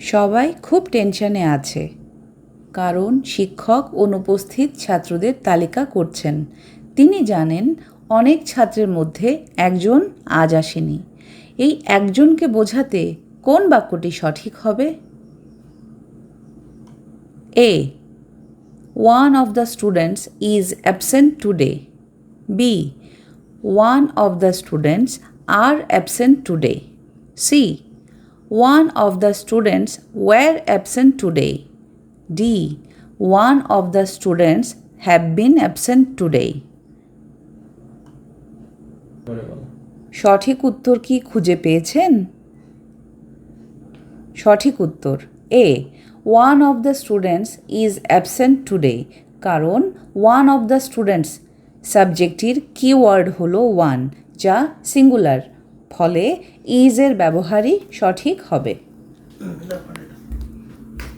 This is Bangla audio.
সবাই খুব টেনশনে আছে কারণ শিক্ষক অনুপস্থিত ছাত্রদের তালিকা করছেন। তিনি জানেন অনেক ছাত্রের মধ্যে একজন আজ আসেনি। এই একজনকে বোঝাতে কোন বাক্যটি সঠিক হবে? A. One of the students is absent today. B. One of the students are absent today. C. One of the students were absent today. D. One of the students have been absent today. সঠিক উত্তর কি খুঁজে পেয়েছেন? সঠিক উত্তর A. One of the students is absent today কারণ one of the students সাবজেক্টের কিওয়ার্ড হলো one যা সিঙ্গুলার, ফলে ইজ এর ব্যবহারই সঠিক হবে।